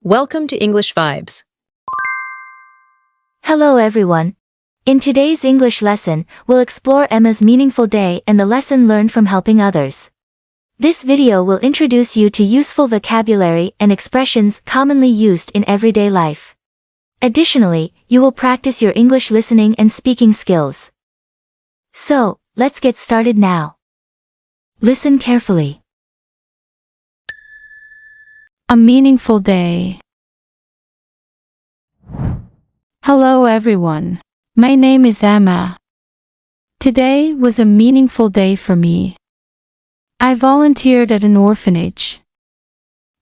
Welcome to English Vibes. Hello everyone. In today's English lesson, we'll explore Emma's meaningful day and the lesson learned from helping others. This video will introduce you to useful vocabulary and expressions commonly used in everyday life. Additionally, you will practice your English listening and speaking skills. So, let's get started now. Listen carefully. A meaningful day. Hello everyone. My name is Emma. Today was a meaningful day for me. I volunteered at an orphanage.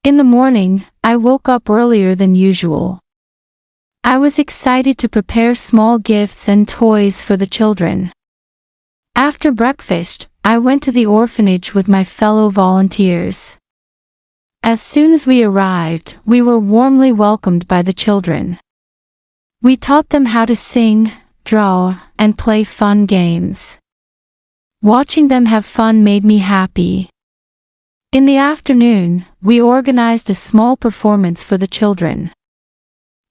In the morning, I woke up earlier than usual. I was excited to prepare small gifts and toys for the children. After breakfast, I went to the orphanage with my fellow volunteers. As soon as we arrived, we were warmly welcomed by the children. We taught them how to sing, draw, and play fun games. Watching them have fun made me happy. In the afternoon, we organized a small performance for the children.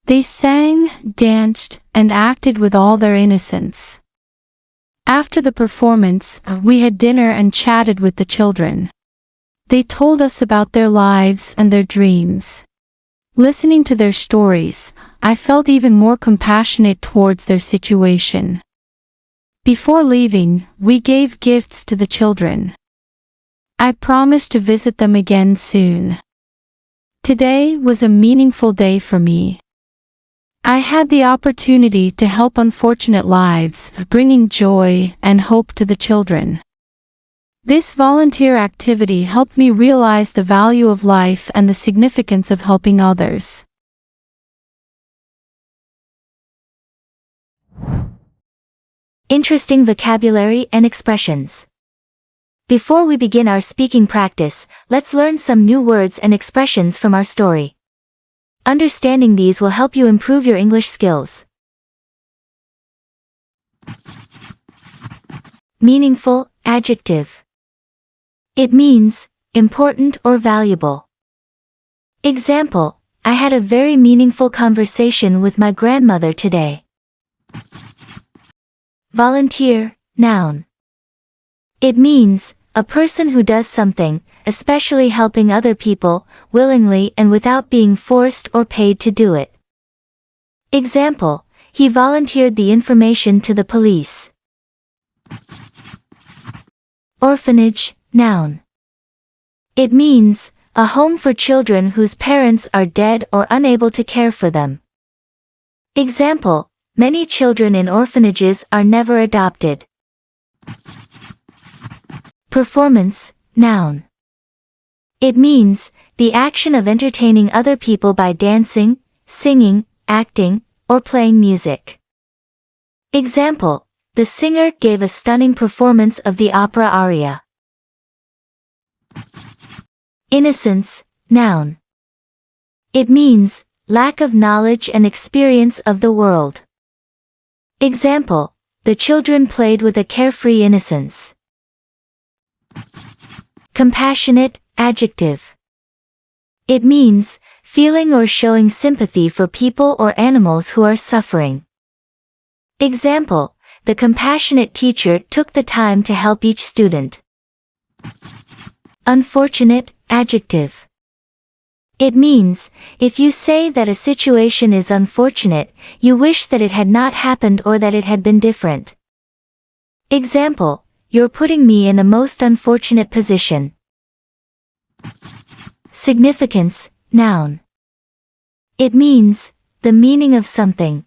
They sang, danced, and acted with all their innocence. After the performance, we had dinner and chatted with the children. They told us about their lives and their dreams. Listening to their stories, I felt even more compassionate towards their situation. Before leaving, we gave gifts to the children. I promised to visit them again soon. Today was a meaningful day for me. I had the opportunity to help unfortunate lives, bringing joy and hope to the children. This volunteer activity helped me realize the value of life and the significance of helping others. Interesting vocabulary and expressions. Before we begin our speaking practice, let's learn some new words and expressions from our story. Understanding these will help you improve your English skills. Meaningful, adjective. It means important or valuable. Example, I had a very meaningful conversation with my grandmother today. Volunteer, noun. It means a person who does something, especially helping other people, willingly and without being forced or paid to do it. Example, he volunteered the information to the police. Orphanage, noun. It means a home for children whose parents are dead or unable to care for them. Example, many children in orphanages are never adopted. Performance, noun. It means the action of entertaining other people by dancing, singing, acting, or playing music. Example, the singer gave a stunning performance of the opera aria. Innocence, noun. It means lack of knowledge and experience of the world. Example, the children played with a carefree innocence. Compassionate, adjective. It means feeling or showing sympathy for people or animals who are suffering. Example, the compassionate teacher took the time to help each student. Unfortunate, adjective. It means, if you say that a situation is unfortunate, you wish that it had not happened or that it had been different. Example, you're putting me in a most unfortunate position. Significance, noun. It means the meaning of something.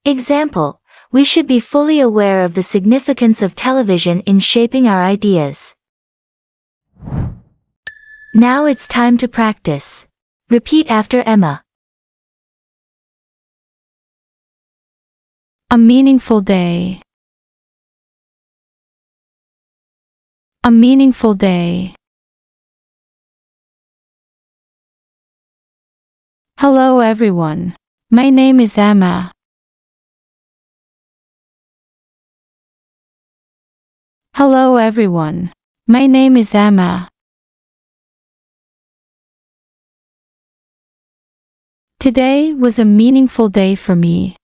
Example, we should be fully aware of the significance of television in shaping our ideas. Now it's time to practice. Repeat after Emma. A meaningful day. A meaningful day. Hello everyone. My name is Emma. Hello everyone. My name is Emma. Today was a meaningful day for me.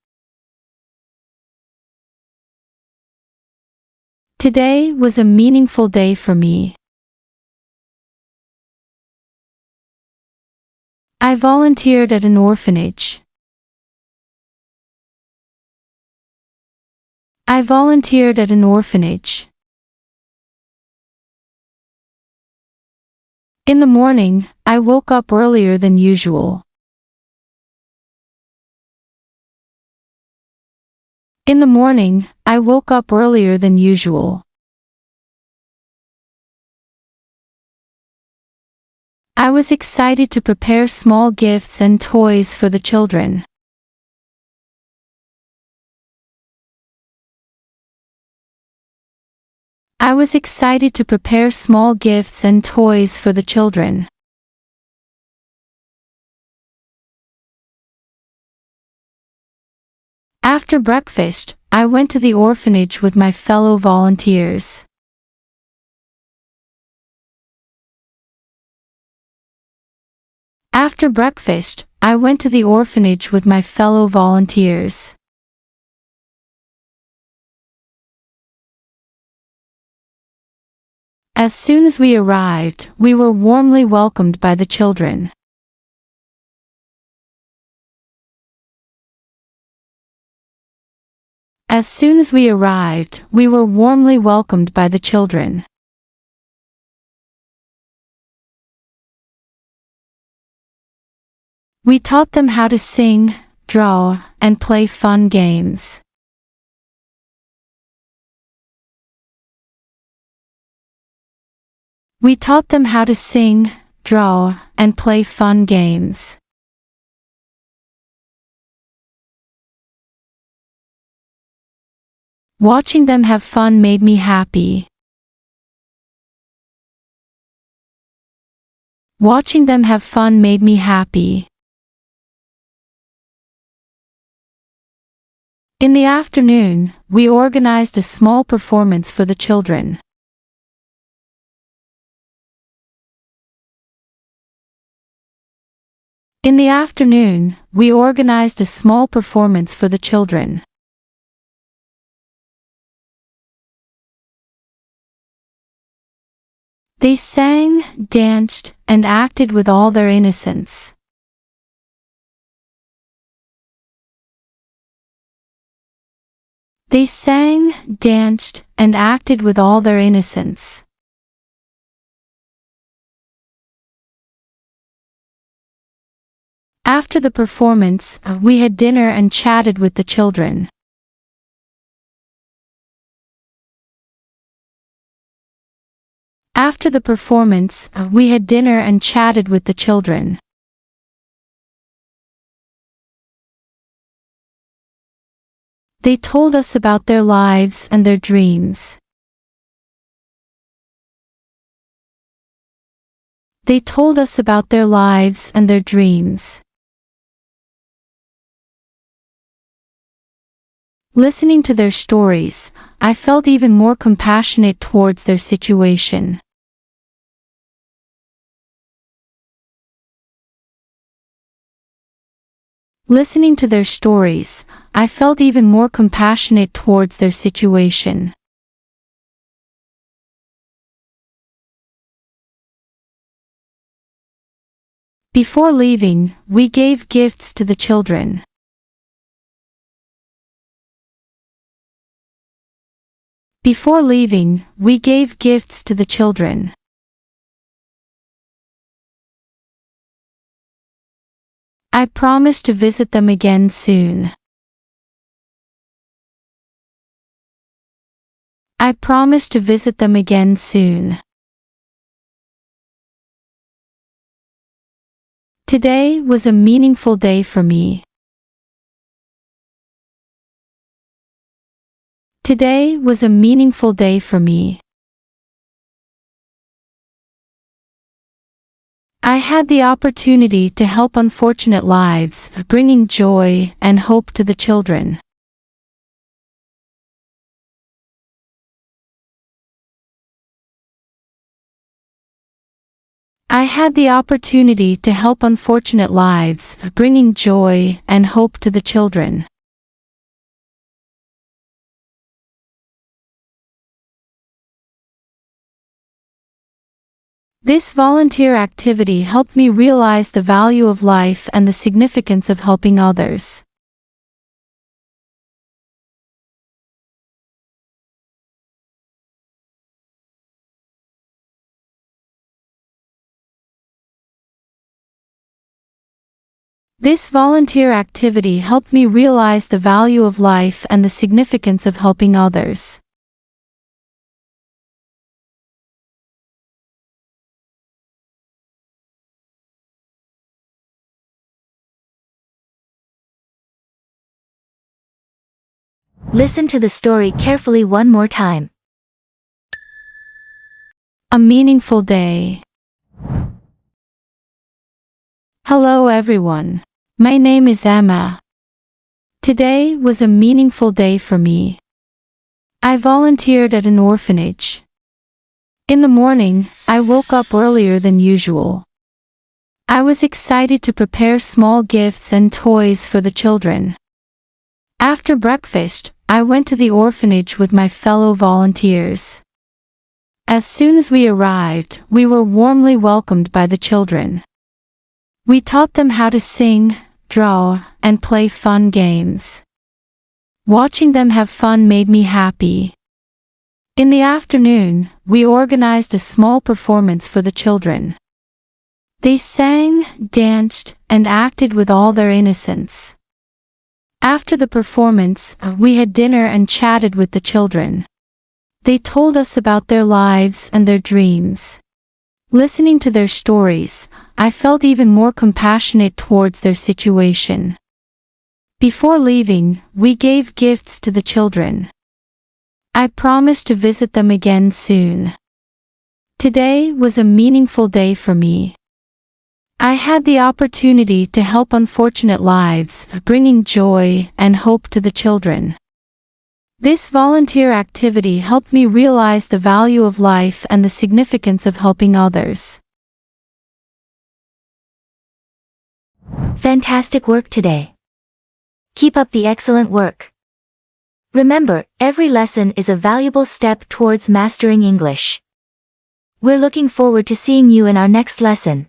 Today was a meaningful day for me. I volunteered at an orphanage. I volunteered at an orphanage. In the morning, I woke up earlier than usual. In the morning, I woke up earlier than usual. I was excited to prepare small gifts and toys for the children. I was excited to prepare small gifts and toys for the children. After breakfast, I went to the orphanage with my fellow volunteers. After breakfast, I went to the orphanage with my fellow volunteers. As soon as we arrived, we were warmly welcomed by the children. As soon as we arrived, we were warmly welcomed by the children. We taught them how to sing, draw, and play fun games. We taught them how to sing, draw, and play fun games. Watching them have fun made me happy. Watching them have fun made me happy. In the afternoon, we organized a small performance for the children. In the afternoon, we organized a small performance for the children. They sang, danced, and acted with all their innocence. They sang, danced, and acted with all their innocence. After the performance, we had dinner and chatted with the children. After the performance, we had dinner and chatted with the children. They told us about their lives and their dreams. They told us about their lives and their dreams. Listening to their stories, I felt even more compassionate towards their situation. Listening to their stories, I felt even more compassionate towards their situation. Before leaving, we gave gifts to the children. Before leaving, we gave gifts to the children. I promise to visit them again soon. I promise to visit them again soon. Today was a meaningful day for me. Today was a meaningful day for me. I had the opportunity to help unfortunate lives, bringing joy and hope to the children. I had the opportunity to help unfortunate lives, bringing joy and hope to the children. This volunteer activity helped me realize the value of life and the significance of helping others. This volunteer activity helped me realize the value of life and the significance of helping others. Listen to the story carefully one more time. A meaningful day. Hello everyone. My name is Emma. Today was a meaningful day for me. I volunteered at an orphanage. In the morning, I woke up earlier than usual. I was excited to prepare small gifts and toys for the children. After breakfast, I went to the orphanage with my fellow volunteers. As soon as we arrived, we were warmly welcomed by the children. We taught them how to sing, draw, and play fun games. Watching them have fun made me happy. In the afternoon, we organized a small performance for the children. They sang, danced, and acted with all their innocence. After the performance, we had dinner and chatted with the children. They told us about their lives and their dreams. Listening to their stories, I felt even more compassionate towards their situation. Before leaving, we gave gifts to the children. I promised to visit them again soon. Today was a meaningful day for me. I had the opportunity to help unfortunate lives, bringing joy and hope to the children. This volunteer activity helped me realize the value of life and the significance of helping others. Fantastic work today. Keep up the excellent work. Remember, every lesson is a valuable step towards mastering English. We're looking forward to seeing you in our next lesson.